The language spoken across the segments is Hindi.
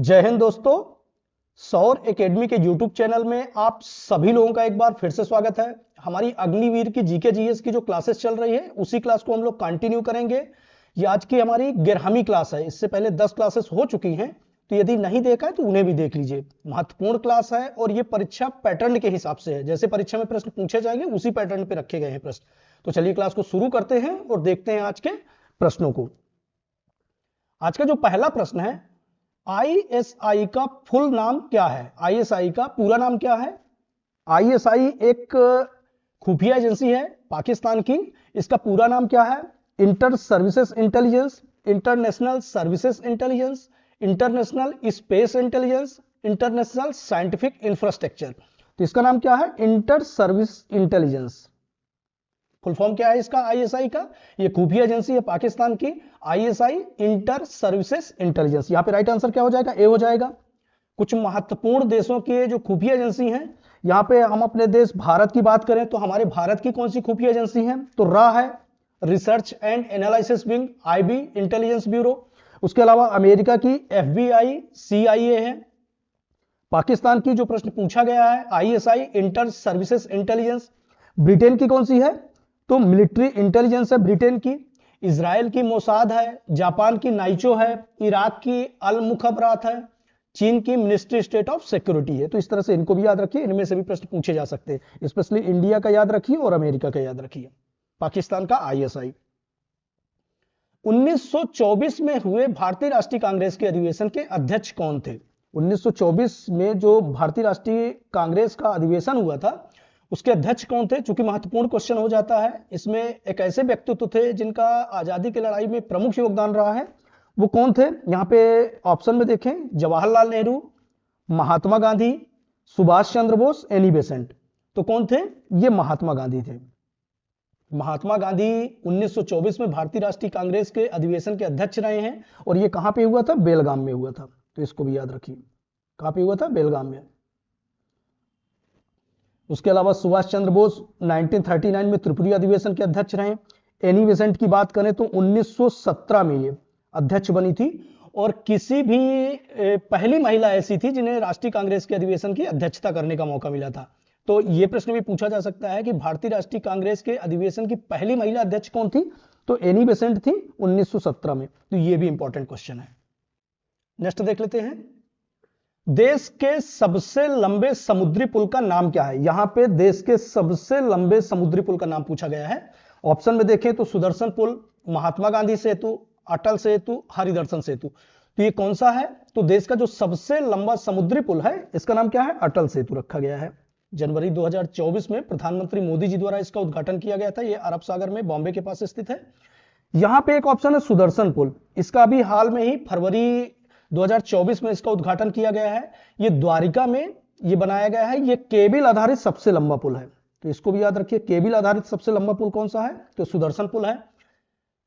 जय हिंद दोस्तों। सौर एकेडमी के यूट्यूब चैनल में आप सभी लोगों का एक बार फिर से स्वागत है। हमारी अग्निवीर की जीके जीएस की जो क्लासेस चल रही है उसी क्लास को हम लोग कंटिन्यू करेंगे। ये आज की हमारी 11वीं क्लास है। इससे पहले 10 क्लासेस हो चुकी हैं, तो यदि नहीं देखा है तो उन्हें भी देख लीजिए। महत्वपूर्ण क्लास है और ये परीक्षा पैटर्न के हिसाब से है। जैसे परीक्षा में प्रश्न पूछे जाएंगे उसी पैटर्न पे रखे गए हैं प्रश्न। तो चलिए क्लास को शुरू करते हैं और देखते हैं आज के प्रश्नों को। आज का जो पहला प्रश्न है, आईएसआई का फुल नाम क्या है? आईएसआई का पूरा नाम क्या है? आईएसआई एक खुफिया एजेंसी है पाकिस्तान की। इसका पूरा नाम क्या है? Inter services intelligence, international services intelligence, international space intelligence, international scientific infrastructure. तो इसका नाम क्या है? Inter service intelligence. Full form क्या है इसका आईएसआई का? ये खुफिया एजेंसी है पाकिस्तान की, आईएसआई इंटर सर्विसेज इंटेलिजेंस। यहां पे राइट आंसर क्या हो जाएगा? ए हो जाएगा। कुछ महत्वपूर्ण देशों के जो खुफिया एजेंसी हैं, यहां पे हम अपने देश भारत की बात करें तो हमारे भारत की कौन सी खुफिया एजेंसी है? तो रा है, research and analysis wing, IB intelligence bureau. उसके अलावा अमेरिका की एफबीआई, सीआईए है। पाकिस्तान की जो प्रश्न पूछा गया है ISI inter services intelligence. Britain की कौन सी है? तो मिलिट्री इंटेलिजेंस है ब्रिटेन की। इजराइल की मोसाद है, जापान की नाइचो है, इराक की अल मुखबरात है, चीन की मिनिस्ट्री स्टेट ऑफ सिक्योरिटी है। तो इस तरह से इनको भी याद रखिए, इनमें से भी प्रश्न पूछे जा सकते हैं। स्पेशली इंडिया का याद रखिए और अमेरिका का याद रखिए। पाकिस्तान का आईएसआई। 1924 में हुए भारतीय राष्ट्रीय कांग्रेस के अधिवेशन के अध्यक्ष कौन थे? 1924 में जो भारतीय राष्ट्रीय कांग्रेस का अधिवेशन हुआ था उसके अध्यक्ष कौन थे? चूंकि महत्वपूर्ण क्वेश्चन हो जाता है, इसमें एक ऐसे व्यक्तित्व थे जिनका आजादी की लड़ाई में प्रमुख योगदान रहा है। वो कौन थे? यहाँ पे ऑप्शन में देखें, जवाहरलाल नेहरू, महात्मा गांधी, सुभाष चंद्र बोस, एनी बेसेंट। तो कौन थे? ये महात्मा गांधी थे। महात्मा गांधी 1924 में भारतीय राष्ट्रीय कांग्रेस के अधिवेशन के अध्यक्ष रहे हैं और ये कहां पे हुआ था? बेलगाम में हुआ था। तो इसको भी याद रखिए, कहां पे हुआ था? बेलगाम में। उसके अलावा सुभाष चंद्र बोस 1939 में त्रिपुरी अधिवेशन के अध्यक्ष रहे। एनी बेसेंट की बात करें तो 1917 में ये अध्यक्ष बनी थी और किसी भी पहली महिला ऐसी थी जिन्हें राष्ट्रीय कांग्रेस के अधिवेशन की अध्यक्षता करने का मौका मिला था। तो यह प्रश्न भी पूछा जा सकता है कि भारतीय राष्ट्रीय कांग्रेस के अधिवेशन की पहली महिला अध्यक्ष कौन थी? तो एनी बेसेंट थी 1917 में। तो यह भी इंपॉर्टेंट क्वेश्चन है। नेक्स्ट देख लेते हैं, देश के सबसे लंबे समुद्री पुल का नाम क्या है? यहां पे देश के सबसे लंबे समुद्री पुल का नाम पूछा गया है। ऑप्शन में देखें तो सुदर्शन पुल, महात्मा गांधी सेतु, अटल सेतु, हरिदर्शन सेतु। तो ये कौन सा है? तो देश का जो सबसे लंबा समुद्री पुल है इसका नाम क्या है? अटल सेतु रखा गया है। जनवरी 2024 में प्रधानमंत्री मोदी जी द्वारा इसका उद्घाटन किया गया था। यह अरब सागर में बॉम्बे के पास स्थित है। यहां पे एक ऑप्शन है सुदर्शन पुल। इसका अभी हाल में ही फरवरी 2024 में इसका उद्घाटन किया गया है। ये द्वारिका में ये बनाया गया है। ये केबल आधारित सबसे लंबा पुल है। तो इसको भी याद रखिए, केबल आधारित सबसे लंबा पुल कौन सा है? तो सुदर्शन पुल है।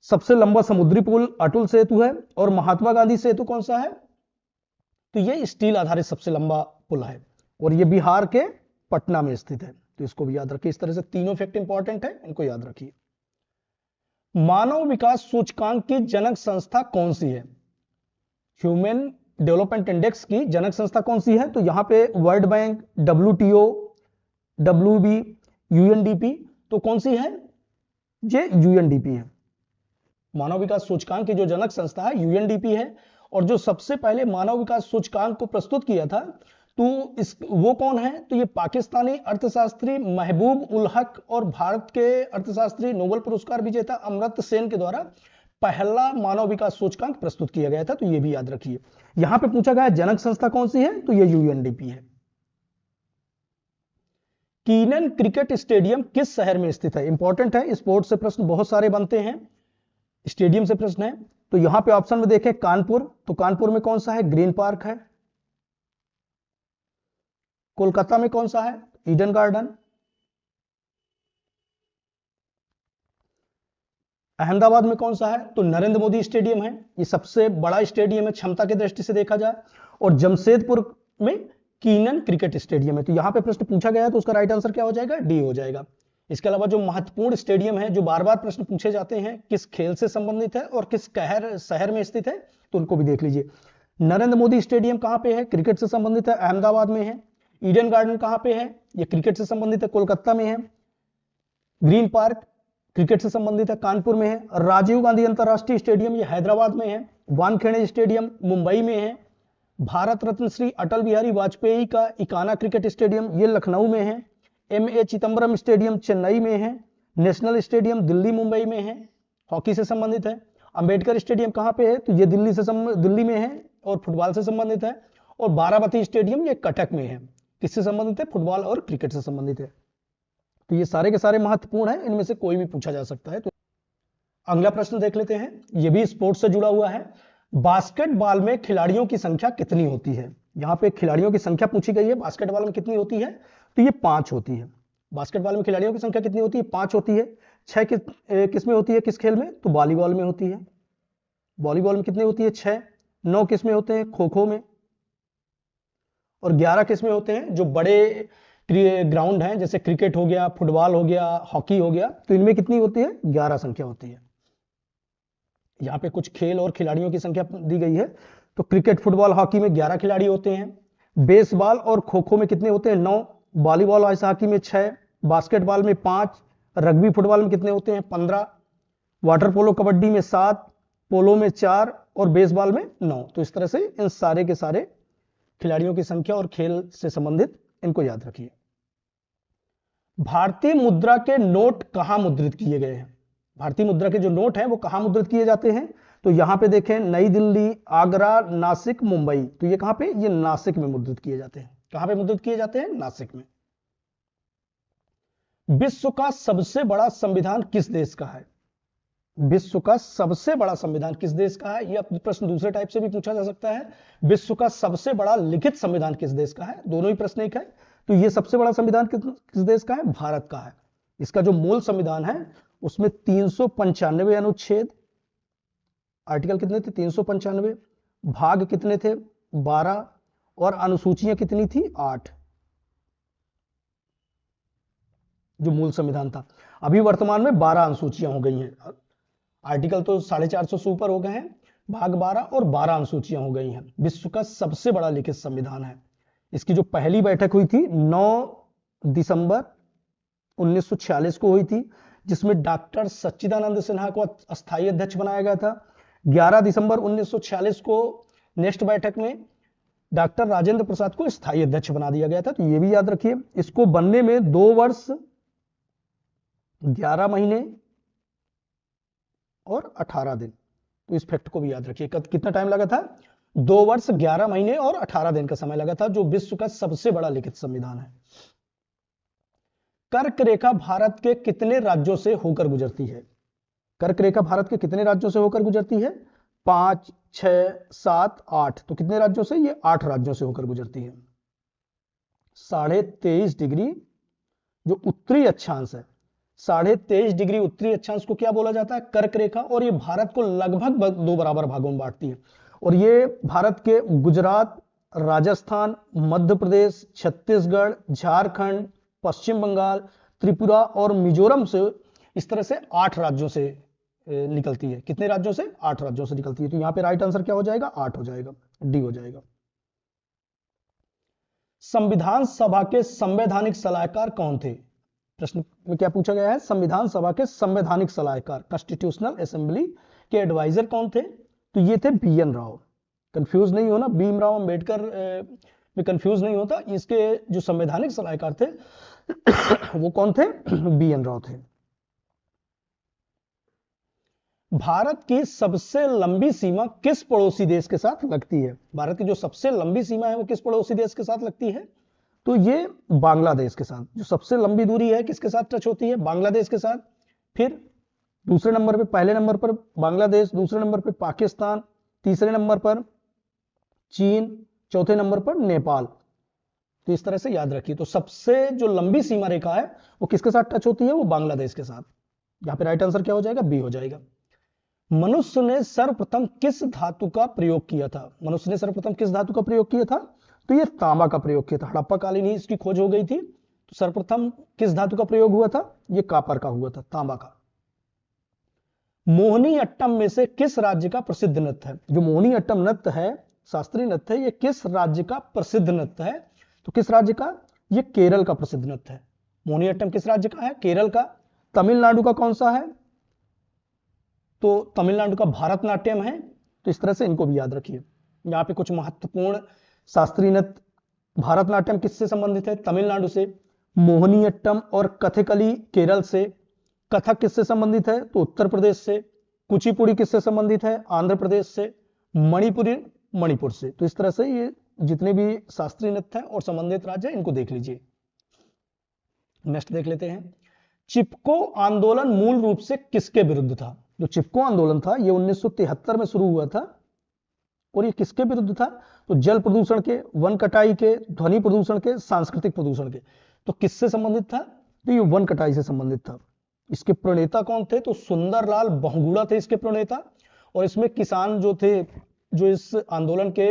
सबसे लंबा समुद्री पुल अटल सेतु है। और महात्मा गांधी सेतु कौन सा है? तो ये स्टील आधारित सबसे लंबा पुल है और ये बिहार के पटना में स्थित है। तो इसको भी याद रखिए। इस तरह से तीनों फैक्ट इंपॉर्टेंट है, इनको याद रखिए। मानव विकास सूचकांक की जनक संस्था कौन सी है? ह्यूमन डेवलपमेंट इंडेक्स की जनक संस्था कौन सी है? तो यहां पे world bank, WTO, WB, UNDP। तो कौन सी है? ये UNDP है। मानव विकास सूचकांक की जो जनक संस्था है UNDP है। और जो सबसे पहले मानव विकास सूचकांक को प्रस्तुत किया था तो वो कौन है? तो ये पाकिस्तानी अर्थशास्त्री महबूब उल हक और भारत के अर्थशास्त्री नोबेल पुरस्कार विजेता अमर्त्य सेन के द्वारा पहला मानव विकास सूचकांक प्रस्तुत किया गया था। तो यह भी याद रखिए। यहां पे पूछा गया जनक संस्था कौन सी है? तो यह UNDP है। कीनन क्रिकेट स्टेडियम किस शहर में स्थित है? इंपॉर्टेंट है, स्पोर्ट्स से प्रश्न बहुत सारे बनते हैं, स्टेडियम से प्रश्न है। तो यहां पे ऑप्शन में देखें कानपुर। तो कानपुर में कौन सा है? ग्रीन पार्क है। कोलकाता में कौन सा है? Eden garden. अहमदाबाद में कौन सा है? तो नरेंद्र मोदी स्टेडियम है। ये सबसे बड़ा स्टेडियम है क्षमता की दृष्टि से देखा जाए। और जमशेदपुर में कीनन क्रिकेट स्टेडियम है। तो यहां पे प्रश्न पूछा गया है तो उसका राइट आंसर क्या हो जाएगा? डी हो जाएगा। इसके अलावा जो महत्वपूर्ण स्टेडियम है, जो बार बार प्रश्न पूछे जाते हैं, किस खेल से संबंधित है और किस शहर में स्थित है, तो उनको भी देख लीजिए। नरेंद्र मोदी स्टेडियम कहां पे है? क्रिकेट से संबंधित है, अहमदाबाद में है। ईडन गार्डन कहां पे है? ये क्रिकेट से संबंधित है, कोलकाता में है। ग्रीन पार्क क्रिकेट से संबंधित है, कानपुर में है। राजीव गांधी अंतरराष्ट्रीय स्टेडियम ये हैदराबाद में है। वानखेड़े स्टेडियम मुंबई में है। भारत रत्न श्री अटल बिहारी वाजपेयी का इकाना क्रिकेट स्टेडियम ये लखनऊ में है। एम.ए. चिदम्बरम स्टेडियम चेन्नई में है। नेशनल स्टेडियम दिल्ली मुंबई में है, हॉकी से संबंधित है। अंबेडकर स्टेडियम कहां पे है? तो ये दिल्ली में है और फुटबॉल से संबंधित है। और बारामती स्टेडियम ये कटक में है, किससे संबंधित है? फुटबॉल और क्रिकेट से संबंधित है। तो ये सारे के सारे महत्वपूर्ण हैं, इनमें से कोई भी पूछा जा सकता है। तो अगला प्रश्न देख लेते हैं, ये भी स्पोर्ट्स से जुड़ा हुआ है। बास्केटबॉल में खिलाड़ियों की संख्या कितनी होती है? यहां पे खिलाड़ियों की संख्या पूछी गई है, बास्केटबॉल में कितनी होती है? तो ये 5 होती है। बास्केटबॉल में खिलाड़ियों की संख्या कितनी होती है? 5 होती है। 6 किस में होती है? किस खेल में? तो वॉलीबॉल में होती है। वॉलीबॉल में कितनी होती है? 6। 9 किस में होते हैं? खो खो में। और 11 किस में होते हैं? जो बड़े ग्राउंड हैं, जैसे क्रिकेट हो गया, फुटबॉल हो गया, हॉकी हो गया, तो इनमें कितनी होती है? 11 संख्या होती है। यहाँ पे कुछ खेल और खिलाड़ियों की संख्या दी गई है। तो क्रिकेट, फुटबॉल, हॉकी में 11 खिलाड़ी होते हैं। बेसबॉल और खो खो में कितने होते हैं? 9। वॉलीबॉल, आइस हॉकी में 6। बास्केटबॉल में 5। रग्बी फुटबॉल में कितने होते हैं? 15। वाटर पोलो कबड्डी में 7। पोलो में 4 और बेसबॉल में 9। तो इस तरह से इन सारे के सारे खिलाड़ियों की संख्या और खेल से संबंधित इनको याद रखिए। भारतीय मुद्रा के नोट कहां मुद्रित किए गए हैं? भारतीय मुद्रा के जो नोट हैं वो कहां मुद्रित किए जाते हैं? तो यहां पे देखें, नई दिल्ली, आगरा, नासिक, मुंबई। तो ये कहां पे? ये नासिक में मुद्रित किए जाते हैं। कहां पे मुद्रित किए जाते हैं? नासिक में। विश्व का सबसे बड़ा संविधान किस देश का है? विश्व का सबसे बड़ा संविधान किस देश का है? यह प्रश्न दूसरे टाइप से भी पूछा जा सकता है। विश्व का सबसे बड़ा लिखित संविधान किस देश का है? दोनों ही प्रश्न एक है। तो यह सबसे बड़ा संविधान किस देश का है? भारत का है। इसका जो मूल संविधान है उसमें 395 अनुच्छेद, आर्टिकल कितने थे? 395। भाग कितने थे? 12। और अनुसूचियां कितनी थी? 8। जो मूल संविधान था। अभी वर्तमान में 12 अनुसूचियां हो गई हैं। आर्टिकल तो 450 से ऊपर हो गए हैं। भाग 12 और 12 अनुसूचियां हो गई हैं। विश्व का सबसे बड़ा लिखित संविधान है। इसकी जो पहली बैठक हुई थी 9 दिसंबर 1946 को हुई थी, जिसमें डॉक्टर सच्चिदानंद सिन्हा को अस्थायी अध्यक्ष बनाया गया था। 11 दिसंबर 1946 को नेक्स्ट बैठक में डॉक्टर राजेंद्र प्रसाद को स्थायी अध्यक्ष बना दिया गया था। तो यह भी याद रखिए। इसको बनने में 2 वर्ष 11 महीने और 18 दिन। तो इस फैक्ट को भी याद रखिए। कितना टाइम लगा था? 2 वर्ष 11 महीने और 18 दिन का समय लगा था, जो विश्व का सबसे बड़ा लिखित संविधान है। कर्क रेखा भारत के कितने राज्यों से होकर गुजरती है? कर्क रेखा भारत के कितने राज्यों से होकर गुजरती है? 5, 6, 7, 8। तो कितने राज्यों से? ये 8 राज्यों से होकर गुजरती है। 23.5 डिग्री जो उत्तरी अक्षांश है, 23.5 डिग्री उत्तरी अक्षांश को क्या बोला जाता है? कर्क रेखा। और ये भारत को लगभग 2 बराबर भागों में बांटती है। और ये भारत के गुजरात, राजस्थान, मध्य प्रदेश, छत्तीसगढ़, झारखंड, पश्चिम बंगाल, त्रिपुरा और मिजोरम से, इस तरह से 8 राज्यों से निकलती है। कितने राज्यों से? 8 राज्यों से निकलती है। तो यहां पे राइट आंसर क्या हो जाएगा? 8 हो जाएगा, डी हो जाएगा। संविधान सभा के संवैधानिक सलाहकार कौन थे? प्रश्न में क्या पूछा गया है? संविधान सभा के संवैधानिक सलाहकार, कॉन्स्टिट्यूशनल असेंबली के एडवाइजर कौन थे? तो ये थे बी.एन. राव। कंफ्यूज नहीं होना, भीमराव अंबेडकर में कंफ्यूज नहीं होता। इसके जो संवैधानिक सलाहकार थे वो कौन थे? बी.एन. राव थे। भारत की सबसे लंबी सीमा किस पड़ोसी देश के साथ लगती है? भारत की जो सबसे लंबी सीमा है वो किस पड़ोसी देश के साथ लगती है? तो ये बांग्लादेश के साथ। जो सबसे लंबी दूरी है किसके साथ टच होती है? बांग्लादेश के साथ। फिर दूसरे नंबर पे, पहले नंबर पर बांग्लादेश, दूसरे नंबर पे पाकिस्तान, तीसरे नंबर पर चीन, चौथे नंबर पर नेपाल। तो इस तरह से याद रखिए। तो सबसे जो लंबी सीमा रेखा है वो किसके साथ टच होती है? वो बांग्लादेश के साथ। यहां पे राइट आंसर क्या हो जाएगा? बी हो जाएगा। मनुष्य ने सर्वप्रथम किस धातु का प्रयोग किया था? मनुष्य ने सर्वप्रथम किस धातु का प्रयोग किया था? तो ये तांबा का प्रयोग किया था। हड़प्पा कालीन ही इसकी खोज हो गई थी। तो सर्वप्रथम किस धातु का प्रयोग हुआ था? ये कॉपर का हुआ था, तांबा का। मोहिनी अट्टम में से किस राज्य का प्रसिद्ध नृत्य है? जो मोहिनी अट्टम नृत्य है शास्त्रीय नृत्य है, ये किस राज्य का प्रसिद्ध नृत्य है? तो किस राज्य का? ये केरल का प्रसिद्ध नृत्य है। मोहिनीअट्टम किस राज्य का है? केरल का। तमिलनाडु का कौन सा है? तो तमिलनाडु का भारतनाट्यम है। तो इस तरह से इनको भी याद रखिए। यहाँ पे कुछ महत्वपूर्ण शास्त्रीय नृत्य, भारतनाट्यम किससे संबंधित है? तमिलनाडु से। मोहिनीअट्टम और कथकली केरल से। कथक किससे संबंधित है? तो उत्तर प्रदेश से। कुचिपुड़ी किससे संबंधित है? आंध्र प्रदेश से। मणिपुरी मणिपुर से। तो इस तरह से ये जितने भी शास्त्रीय नृत्य है और संबंधित राज्य है इनको देख लीजिए। नेक्स्ट देख लेते हैं, चिपको आंदोलन मूल रूप से किसके विरुद्ध था? जो चिपको आंदोलन था ये 1973 में शुरू हुआ था और ये किसके विरुद्ध था? तो जल प्रदूषण के, वन कटाई के, ध्वनि प्रदूषण के, सांस्कृतिक प्रदूषण के। तो किससे संबंधित था? तो ये वन कटाई से संबंधित था। इसके प्रणेता कौन थे? तो सुंदरलाल बहुगुणा थे इसके प्रणेता। और इसमें किसान जो थे, जो इस आंदोलन के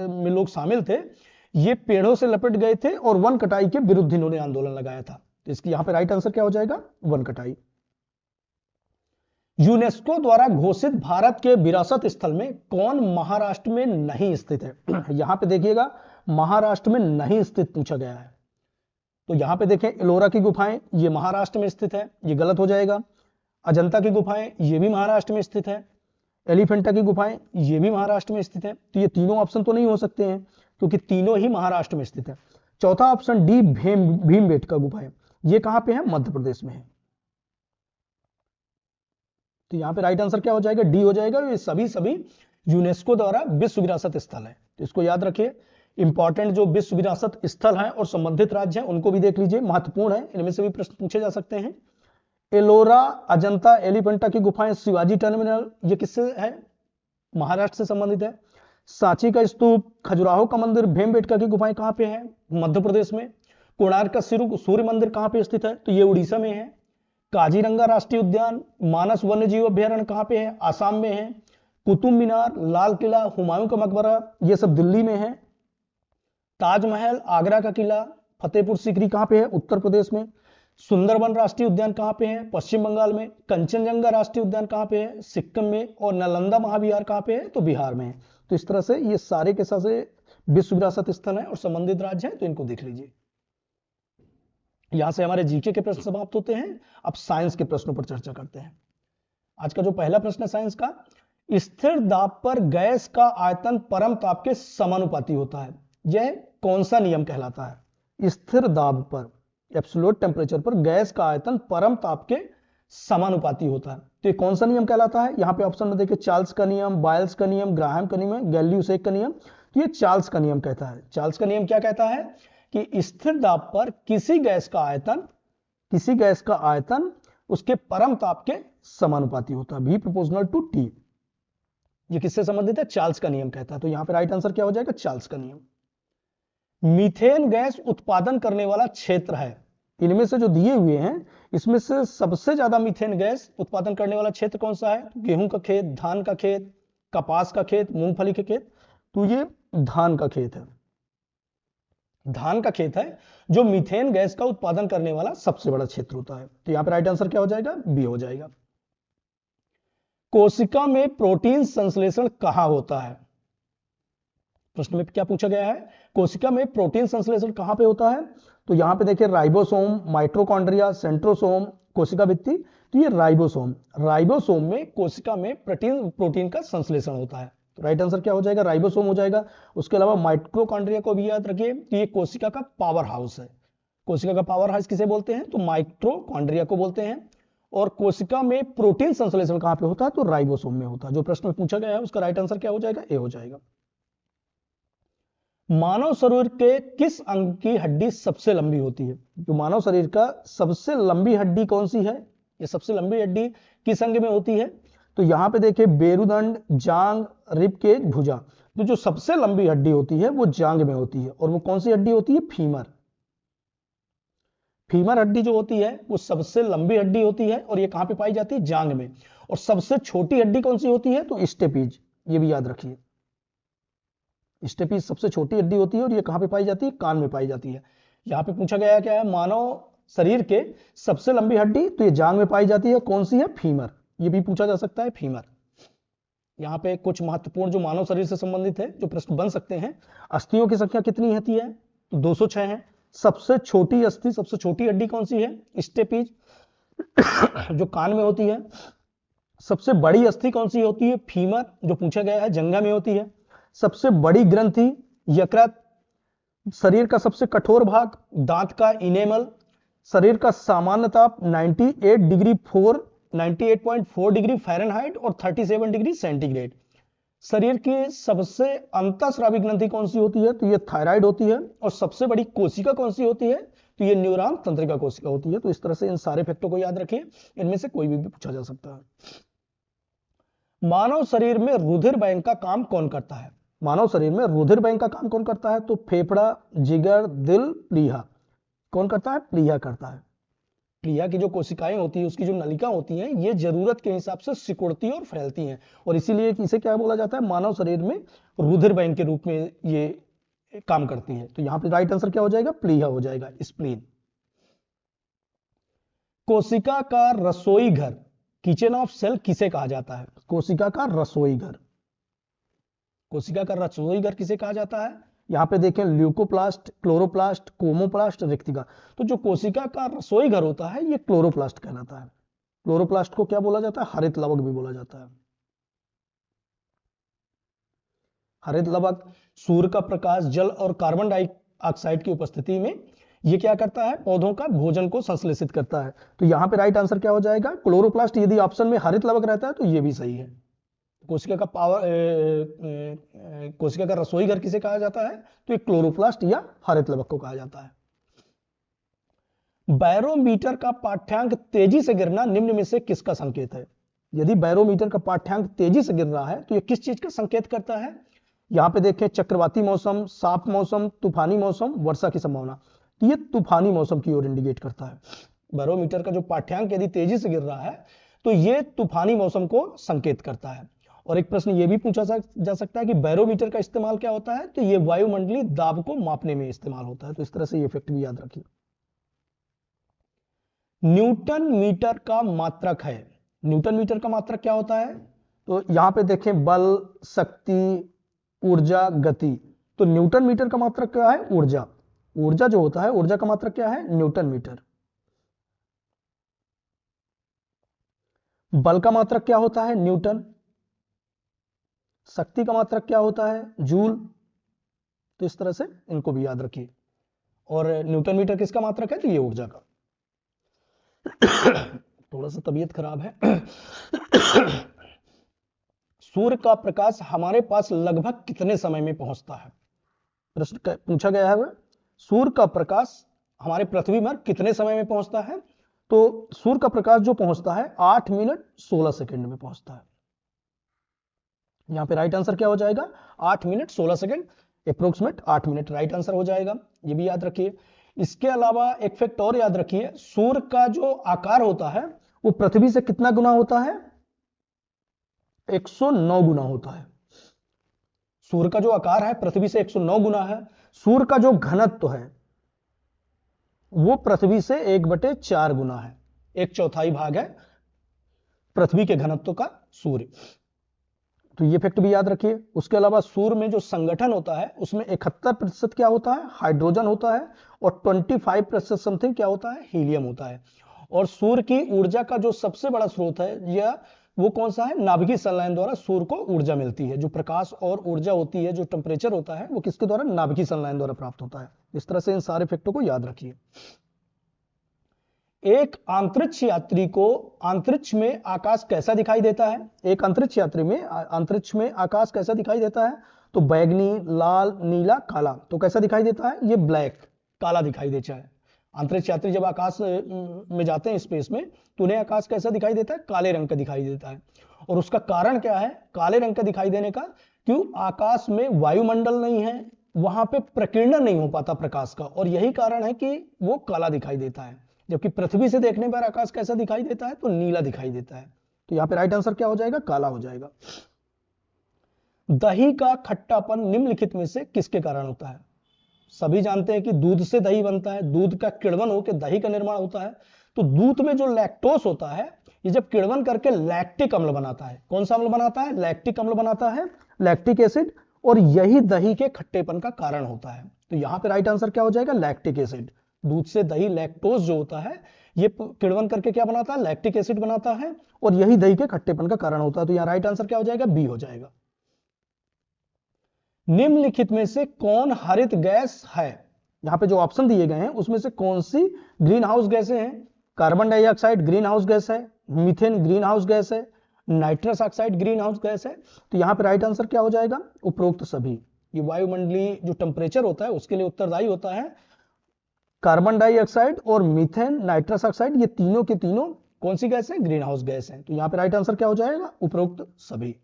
में लोग शामिल थे, ये पेड़ों से लपट गए थे और वन कटाई के विरुद्ध इन्होंने आंदोलन लगाया था। तो इसकी यहां पे राइट आंसर क्या हो जाएगा? वन कटाई। यूनेस्को द्वारा घोषित भारत के विरासत स्थल में कौन महाराष्ट्र में नहीं स्थित है? यहां पे देखिएगा, महाराष्ट्र में नहीं स्थित पूछा गया है। तो यहां पे देखें, एलोरा की गुफाएं ये महाराष्ट्र में स्थित है, ये गलत हो जाएगा। अजंता की गुफाएं ये भी महाराष्ट्र में स्थित है। एलिफेंटा की गुफाएं ये भी महाराष्ट्र में स्थित है। तो ये तीनों ऑप्शन तो नहीं हो सकते हैं क्योंकि तीनों ही महाराष्ट्र में स्थित है। चौथा ऑप्शन डी, भीमबेटका गुफाएं, ये कहां पे है? मध्य प्रदेश में है। तो यहां पे राइट आंसर क्या हो जाएगा? डी हो जाएगा। ये सभी यूनेस्को द्वारा विश्व विरासत स्थल है। तो इसको याद रखिए। इंपॉर्टेंट जो विश्व विरासत स्थल है और संबंधित राज्य हैं उनको भी देख लीजिए, महत्वपूर्ण है, इनमें से भी प्रश्न पूछे जा सकते हैं। एलोरा, अजंता, एलिफेंटा की गुफाएं, शिवाजी टर्मिनल, ये किससे है? महाराष्ट्र से संबंधित है। सांची का स्तूप, खजुराहो का मंदिर, भीमबेटका की गुफाएं कहां पे है? मध्य प्रदेश में। कोणार्क का सूर्य मंदिर कहां पे स्थित है? तो ये उड़ीसा में है। काजीरंगा राष्ट्रीय उद्यान, मानस वन्य जीव अभ्यारण्य कहां पे है? आसाम में है। कुतुब मीनार, लाल किला, हुमायूं का मकबरा, ये सब दिल्ली में है। ताजमहल, आगरा का किला, फतेहपुर सीकरी कहां पे है? उत्तर प्रदेश में। सुंदरबन राष्ट्रीय उद्यान कहां पे है? पश्चिम बंगाल में। कंचनजंगा राष्ट्रीय उद्यान कहां पे है? सिक्किम में। और नालंदा महाविहार कहां पे है? तो बिहार में है। तो इस तरह से ये सारे के सारे विश्व विरासत स्थल है और संबंधित राज्य है, तो इनको देख लीजिए। यहां से हमारे जीके के प्रश्न समाप्त होते हैं। अब साइंस के प्रश्नों पर चर्चा करते हैं। आज का जो पहला प्रश्न है साइंस का, स्थिर दाब पर गैस का आयतन परम ताप के समानुपाती होता है, यह कौन सा नियम कहलाता है? स्थिर दाब पर, एब्सोल्यूट टेम्परेचर पर गैस का आयतन परम ताप के समानुपाती होता है। तो ये कौन सा नियम कहलाता है? यहां पे ऑप्शन में देखिए, चार्ल्स का नियम, बायल्स का नियम, ग्राहम का नियम, गैलियोसेक का नियम। तो ये चार्ल्स का नियम कहता है। चार्ल्स का नियम क्या कहता है कि स्थिर दाब पर किसी गैस का आयतन उसके परम ताप के समानुपाती होता है, V प्रोपोर्शनल टू T। ये किससे संबंधित है? चार्ल्स का नियम कहता है। तो यहां पे राइट आंसर क्या हो जाएगा? चार्ल्स का नियम। मीथेन गैस उत्पादन करने वाला क्षेत्र है, इनमें से जो दिए हुए हैं इसमें से सबसे ज्यादा मीथेन गैस उत्पादन करने वाला क्षेत्र कौन सा है? गेहूं का खेत, धान का खेत, कपास का खेत, मूंगफली के खेत। तो ये धान का खेत है। धान का खेत है जो मीथेन गैस का उत्पादन करने वाला सबसे बड़ा क्षेत्र होता है। तो यहां पर राइट आंसर क्या हो जाएगा? बी हो जाएगा। कोशिका में प्रोटीन संश्लेषण कहां होता है? प्रश्न में क्या पूछा गया है? कोशिका में प्रोटीन संश्लेषण कहां पे होता है? तो यहां पे देखिए, राइबोसोम, माइटोकॉन्ड्रिया, सेंट्रोसोम, कोशिका भित्ति। तो ये राइबोसोम में कोशिका में प्रोटीन का संश्लेषण होता है। तो राइट आंसर क्या हो जाएगा? राइबोसोम हो जाएगा। उसके अलावा माइटोकॉन्ड्रिया को भी याद रखिए, तो ये कोशिका का पावर हाउस है। कोशिका का पावर हाउस किसे बोलते हैं? तो माइटोकॉन्ड्रिया को बोलते हैं। और कोशिका में प्रोटीन संश्लेषण कहां पे होता है? तो राइबोसोम में होता है। जो प्रश्न में पूछा गया है उसका राइट आंसर क्या हो जाएगा? ए हो जाएगा। मानव शरीर के किस अंग की हड्डी सबसे लंबी होती है? जो मानव शरीर का सबसे लंबी हड्डी कौन सी है? ये सबसे लंबी हड्डी किस अंग में होती है? तो यहां पे देखिए, बेरुदंड, जांग, रिबकेज, भुजा। तो जो सबसे लंबी हड्डी होती है वो जांग में होती है। और वो कौन सी हड्डी होती है? फीमर। फीमर हड्डी जो होती है वो सबसे लंबी हड्डी होती है और ये कहां पे पाई जाती है? जांग में। और सबसे छोटी हड्डी कौन सी होती है? तो स्टेपीज। ये भी याद रखिए, स्टेपीज सबसे छोटी हड्डी होती है और ये कहां पे पाई जाती है? कान में पाई जाती है। यहां पे पूछा गया है क्या है? मानव शरीर के सबसे लंबी हड्डी, तो ये जांग में पाई जाती है। कौन सी है? फीमर। ये भी पूछा जा सकता है, फीमर। यहाँ पे कुछ महत्वपूर्ण जो मानव शरीर से संबंधित है जो प्रश्न बन सकते हैं। अस्थियों की संख्या कितनी होती है? 206 है। सबसे छोटी अस्थि, सबसे छोटी हड्डी कौन सी है? स्टेपीज, जो कान में होती है। सबसे बड़ी अस्थि कौन सी होती है? फीमर, जो पूछा गया है, जंघा में होती है। सबसे बड़ी ग्रंथि यकृत। शरीर का सबसे कठोर भाग दांत का इनेमल। शरीर का सामान्य ताप 98.4 डिग्री फ़ारेनहाइट और 37 डिग्री सेंटीग्रेड। शरीर की सबसे अंतःस्रावी ग्रंथि कौन सी होती है? तो ये थायराइड होती है। और सबसे बड़ी कोशिका कौन सी होती है? तो ये न्यूरॉन तंत्रिका कोशिका होती है। तो इस तरह से इन सारे फैक्टों को याद रखिए, इनमें से कोई भी पूछा जा सकता है। मानव शरीर में रुधिर बैंक का काम कौन करता है? मानव शरीर में रुधिर बैंक का काम कौन करता है? तो फेफड़ा, जिगर, दिल, प्लीहा। कौन करता है? प्लीहा करता है। प्लीहा की जो कोशिकाएं होती है, उसकी जो नलिका होती हैं, ये जरूरत के हिसाब से सिकुड़ती और फैलती हैं, और इसीलिए इसे क्या बोला जाता है? मानव शरीर में रुधिर बैंक के रूप में ये काम करती है। तो यहां पे राइट आंसर क्या हो जाएगा? प्लीहा हो जाएगा, स्प्लीन। कोशिका का रसोई घर, किचन ऑफ सेल, किसे कहा जाता है? कोशिका का रसोई घर। कोशिका का रसोई घर किसे कहा जाता है? यहां पे देखें, ल्यूकोप्लास्ट, क्लोरोप्लास्ट, कोमोप्लास्ट, रिक्तिका। तो जो कोशिका का रसोई घर होता है, ये क्लोरोप्लास्ट कहलाता है। क्लोरोप्लास्ट को क्या बोला जाता है? हरित लवक भी बोला जाता है। हरित लवक सूर्य का प्रकाश, जल और कार्बन डाइऑक्साइड की उपस्थिति में ये क्या करता है? पौधों का भोजन को संश्लेषित करता है। तो यहां पे राइट आंसर क्या हो जाएगा? क्लोरोप्लास्ट। यदि ऑप्शन में हरित लवक रहता है तो ये भी सही है। कोशिका का कोशिका का रसोई घर किसे कहा जाता है? तो ये क्लोरोप्लास्ट या हरित लवक को कहा जाता है। बैरोमीटर का पाठ्यांक तेजी से गिरना निम्न में से किसका संकेत है? यदि बैरोमीटर का पाठ्यांक तेजी से गिर रहा है तो ये किस चीज का संकेत करता है? यहां पे देखें, चक्रवाती मौसम, साफ मौसम, तूफानी मौसम, वर्षा की संभावना। तो ये तूफानी मौसम की ओर इंडिकेट करता है। बैरोमीटर का जो पाठ्यांक यदि तेजी से गिर रहा है तो ये तूफानी मौसम को संकेत करता है। और एक प्रश्न ये भी पूछा जा सकता है कि बैरोमीटर का इस्तेमाल क्या होता है? तो ये वायुमंडलीय दाब को मापने में इस्तेमाल होता है। तो इस तरह से ये फैक्ट भी याद रखिए। न्यूटन मीटर का मात्रक है। न्यूटन मीटर का मात्रक क्या होता है? तो यहां पे देखें, बल, शक्ति, ऊर्जा, गति। तो न्यूटन मीटर का मात्रक क्या है? ऊर्जा। ऊर्जा जो होता है, ऊर्जा का मात्रक क्या है? Newton metre. बल का मात्रक क्या होता है? न्यूटन। शक्ति का मात्रक क्या होता है? जूल। तो इस तरह से इनको भी याद रखिए। और न्यूटन मीटर किसका मात्रक है? तो ये ऊर्जा का। थोड़ा सा तबीयत खराब है। सूर्य का प्रकाश हमारे पास लगभग कितने समय में पहुंचता है? प्रश्न पूछा गया है। सूर्य का प्रकाश हमारे पृथ्वी पर कितने समय में पहुंचता है? तो सूर्य का प्रकाश जो पहुंचता है 8 मिनट 16 सेकंड में पहुंचता है। यहां पे राइट आंसर क्या हो जाएगा? 8 minute 16 second, approximate 8 minute right answer हो जाएगा। ये भी याद रखिए। इसके अलावा एक फैक्ट और याद रखिए, सूर्य का जो आकार होता है वो पृथ्वी से कितना गुना होता है? 109 गुना होता है। सूर्य का जो आकार है पृथ्वी से 109 गुना है। सूर्य का जो घनत्व है वो पृथ्वी से 1/4 गुना है। 1/4 भाग है पृथ्वी के घनत्व का सूर्य। तो ये फैक्ट भी याद रखिए। उसके अलावा सूर्य में जो संगठन होता है उसमें 71% क्या होता है? हाइड्रोजन होता है, और 25% समथिंग क्या होता है? हीलियम होता है। और सूर्य की ऊर्जा का जो सबसे बड़ा स्रोत है यह वो कौन सा है? नाभिकीय संलयन द्वारा सूर्य को ऊर्जा मिलती है। जो प्रकाश और ऊर्जा होती है, जो टेम्परेचर होता है, वो किसके द्वारा? नाभिकीय संलयन द्वारा प्राप्त होता है। इस तरह से इन सारे फैक्टों को याद रखिए। एक अंतरिक्ष यात्री को अंतरिक्ष में आकाश कैसा दिखाई देता है? एक अंतरिक्ष यात्री में अंतरिक्ष में आकाश कैसा दिखाई देता है? तो बैगनी, लाल, नीला, काला। तो कैसा दिखाई देता है? ये ब्लैक, काला दिखाई देता है। अंतरिक्ष यात्री जब आकाश में जाते हैं, स्पेस में, तो उन्हें आकाश कैसा दिखाई देता है? काले रंग का दिखाई देता है। और उसका कारण क्या है काले रंग का दिखाई देने का? क्यों? आकाश में वायुमंडल नहीं है, वहां पे प्रकीर्णन नहीं हो पाता प्रकाश का, और यही कारण है कि वो काला दिखाई देता है। जबकि पृथ्वी से देखने पर आकाश कैसा दिखाई देता है? तो नीला दिखाई देता है। तो यहां पे राइट आंसर क्या हो जाएगा? काला हो जाएगा। दही का खट्टापन निम्नलिखित में से किसके कारण होता है? सभी जानते हैं कि दूध से दही बनता है, दूध का किण्वन होकर दही का निर्माण होता है। तो दूध में जो लैक्टोस होता है ये जब किण्वन करके लैक्टिक अम्ल बनाता है, कौन सा अम्ल बनाता है? लैक्टिक अम्ल बनाता है, लैक्टिक एसिड, और यही दही के खट्टेपन का कारण होता है। तो यहां पे राइट आंसर क्या हो जाएगा? Lactic acid. दूध से दही, लैक्टोज जो होता है, ये किण्वन करके क्या बनाता है? लैक्टिक एसिड बनाता है, और यही दही के खट्टेपन का कारण होता है। तो यहां राइट आंसर क्या हो जाएगा? बी हो जाएगा। निम्नलिखित में से कौन हरित गैस है? यहां पे जो ऑप्शन दिए गए हैं उसमें से कौन सी ग्रीन हाउस गैसें हैं? Carbon dioxide green house gas है, मीथेन ग्रीन हाउस गैस है, nitrous oxide green house gas है। तो यहां पे राइट आंसर क्या हो जाएगा? उपरोक्त सभी। ये वायुमंडलीय जो टेम्परेचर होता है उसके लिए उत्तरदायी होता है। कार्बन डाइऑक्साइड और मीथेन, नाइट्रस ऑक्साइड, ये तीनों के तीनों कौन सी गैस है? ग्रीन हाउस गैस है। तो यहां पे राइट आंसर क्या हो जाएगा? उपरोक्त सभी।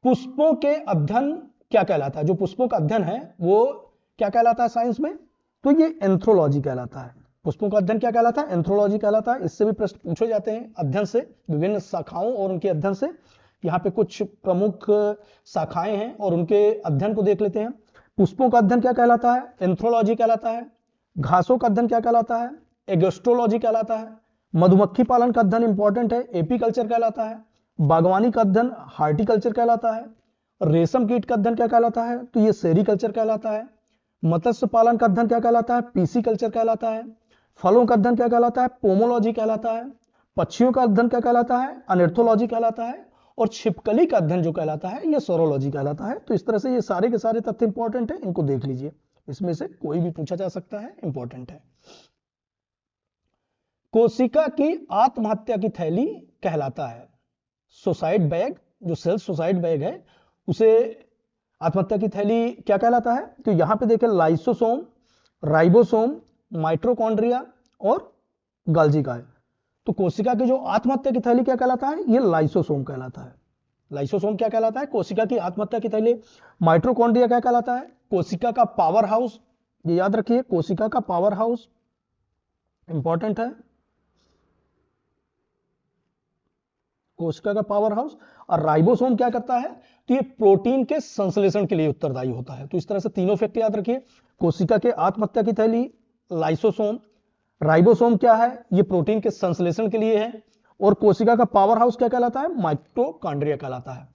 पुष्पों के अध्ययन क्या कहलाता है? जो पुष्पों का अध्ययन है वो क्या कहलाता है साइंस में? तो ये एंथ्रोलॉजी कहलाता है। पुष्पों का अध्ययन क्या कहलाता है? एंथ्रोलॉजी कहलाता है। इससे भी प्रश्न पूछे जाते हैं अध्ययन से, विभिन्न शाखाओं और उनके अध्ययन से। यहाँ पे कुछ प्रमुख शाखाएं हैं और उनके अध्ययन को देख लेते हैं। पुष्पों का अध्ययन क्या कहलाता है? एंथ्रोलॉजी कहलाता है। घासों का अध्ययन क्या कहलाता है? एगोस्ट्रोलॉजी कहलाता है। मधुमक्खी पालन का अध्ययन इंपॉर्टेंट है, एपीकल्चर कहलाता है। बागवानी का अध्ययन हार्टिकल्चर कहलाता है। रेशम कीट का अध्ययन क्या कहलाता है? तो ये सेरीकल्चर कहलाता है। मत्स्य पालन का अध्ययन क्या कहलाता है? पीसी कल्चर कहलाता है। फलों का अध्ययन क्या कहलाता है? पोमोलॉजी कहलाता है। पक्षियों का अध्ययन क्या कहलाता है? अनर्थोलॉजी कहलाता है। और छिपकली का अध्ययन जो कहलाता है ये सोरोलॉजी कहलाता है। तो इस तरह से ये सारे के सारे तथ्य इंपॉर्टेंट है, इनको देख लीजिए, इसमें से कोई भी पूछा जा सकता है, इंपॉर्टेंट है। कोशिका की आत्महत्या की थैली कहलाता है सुसाइड बैग। जो सेल्फ सुसाइड बैग है उसे आत्महत्या की थैली क्या कहलाता है? तो यहां पे देखें, लाइसोसोम, राइबोसोम, माइट्रोकॉन्ड्रिया और गाल्जी का है। तो कोशिका की जो आत्महत्या की थैली क्या कहलाता है? ये लाइसोसोम कहलाता है। लाइसोसोम क्या कहलाता है? कोशिका की आत्महत्या की थैली। माइट्रोकॉन्ड्रिया क्या कहलाता है? कोशिका का पावर हाउस। ये याद रखिए, कोशिका का पावर हाउस इंपॉर्टेंट है, कोशिका का पावर हाउस। और राइबोसोम क्या करता है? तो ये प्रोटीन के संश्लेषण के लिए उत्तरदायी होता है। तो इस तरह से तीनों फैक्ट याद रखिए, कोशिका के आत्महत्या की थैली लाइसोसोम, राइबोसोम क्या है? ये प्रोटीन के संश्लेषण के लिए है, और कोशिका का पावर हाउस क्या कहलाता है? माइटोकॉन्ड्रिया कहलाता है।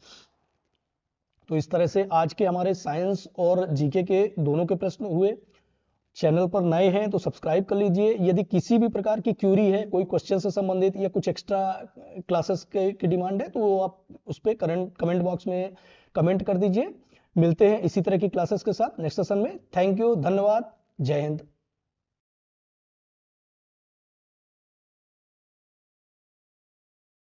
तो इस तरह से आज के हमारे साइंस और जीके के दोनों के प्रश्न हुए। चैनल पर नए हैं तो सब्सक्राइब कर लीजिए। यदि किसी भी प्रकार की क्यूरी है, कोई क्वेश्चन से संबंधित या कुछ एक्स्ट्रा क्लासेस की डिमांड है, तो आप उस पर कमेंट बॉक्स में कमेंट कर दीजिए। मिलते हैं इसी तरह की क्लासेस के साथ नेक्स्ट सेशन में। थैंक यू, धन्यवाद, जय हिंद।